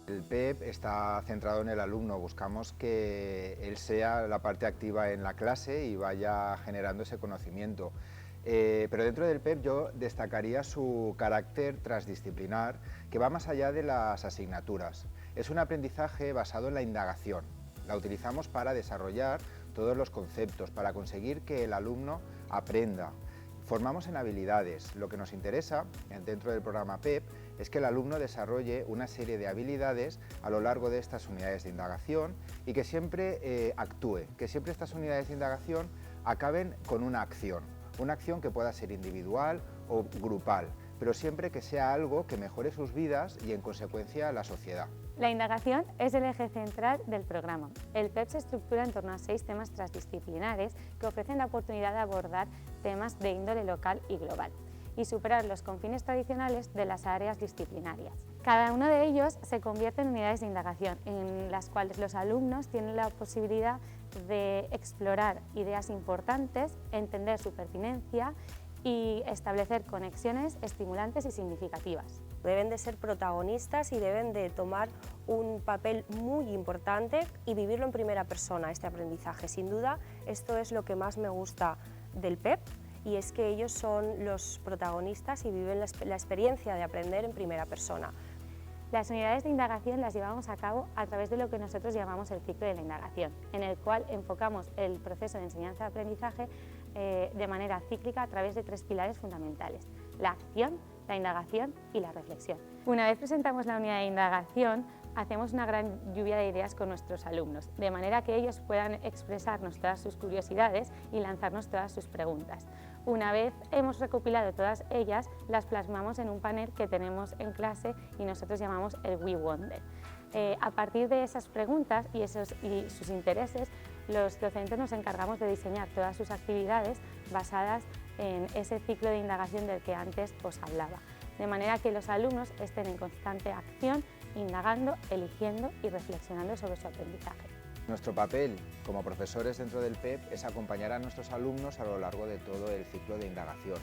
El PEP está centrado en el alumno, buscamos que él sea la parte activa en la clase y vaya generando ese conocimiento. Pero dentro del PEP yo destacaría su carácter transdisciplinar, que va más allá de las asignaturas. Es un aprendizaje basado en la indagación. La utilizamos para desarrollar todos los conceptos, para conseguir que el alumno aprenda. Formamos en habilidades. Lo que nos interesa dentro del programa PEP es que el alumno desarrolle una serie de habilidades a lo largo de estas unidades de indagación y que siempre actúe, que siempre estas unidades de indagación acaben con una acción que pueda ser individual o grupal, pero siempre que sea algo que mejore sus vidas y en consecuencia la sociedad. La indagación es el eje central del programa. El PEP se estructura en torno a 6 temas transdisciplinares que ofrecen la oportunidad de abordar temas de índole local y global y superar los confines tradicionales de las áreas disciplinarias. Cada uno de ellos se convierte en unidades de indagación, en las cuales los alumnos tienen la posibilidad de explorar ideas importantes, entender su pertinencia y establecer conexiones estimulantes y significativas. Deben de ser protagonistas y deben de tomar un papel muy importante y vivirlo en primera persona, este aprendizaje. Sin duda, esto es lo que más me gusta del PEP, y es que ellos son los protagonistas y viven la experiencia de aprender en primera persona. Las unidades de indagación las llevamos a cabo a través de lo que nosotros llamamos el ciclo de la indagación, en el cual enfocamos el proceso de enseñanza-aprendizaje de manera cíclica a través de 3 pilares fundamentales: la acción, la indagación y la reflexión. Una vez presentamos la unidad de indagación, hacemos una gran lluvia de ideas con nuestros alumnos, de manera que ellos puedan expresarnos todas sus curiosidades y lanzarnos todas sus preguntas. Una vez hemos recopilado todas ellas, las plasmamos en un panel que tenemos en clase y nosotros llamamos el We Wonder. A partir de esas preguntas y sus intereses, los docentes nos encargamos de diseñar todas sus actividades basadas en ese ciclo de indagación del que antes os hablaba, de manera que los alumnos estén en constante acción, indagando, eligiendo y reflexionando sobre su aprendizaje. Nuestro papel como profesores dentro del PEP es acompañar a nuestros alumnos a lo largo de todo el ciclo de indagación.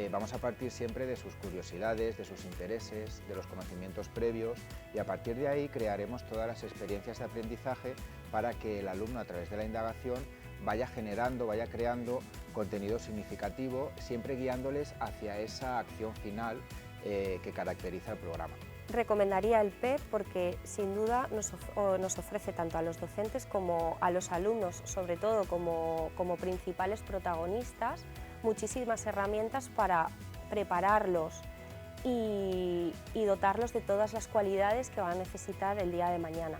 Vamos a partir siempre de sus curiosidades, de sus intereses, de los conocimientos previos, y a partir de ahí crearemos todas las experiencias de aprendizaje para que el alumno, a través de la indagación, vaya generando, vaya creando contenido significativo, siempre guiándoles hacia esa acción final que caracteriza el programa. Recomendaría el PEP porque sin duda nos ofrece tanto a los docentes como a los alumnos, sobre todo como principales protagonistas, muchísimas herramientas para prepararlos y dotarlos de todas las cualidades que van a necesitar el día de mañana.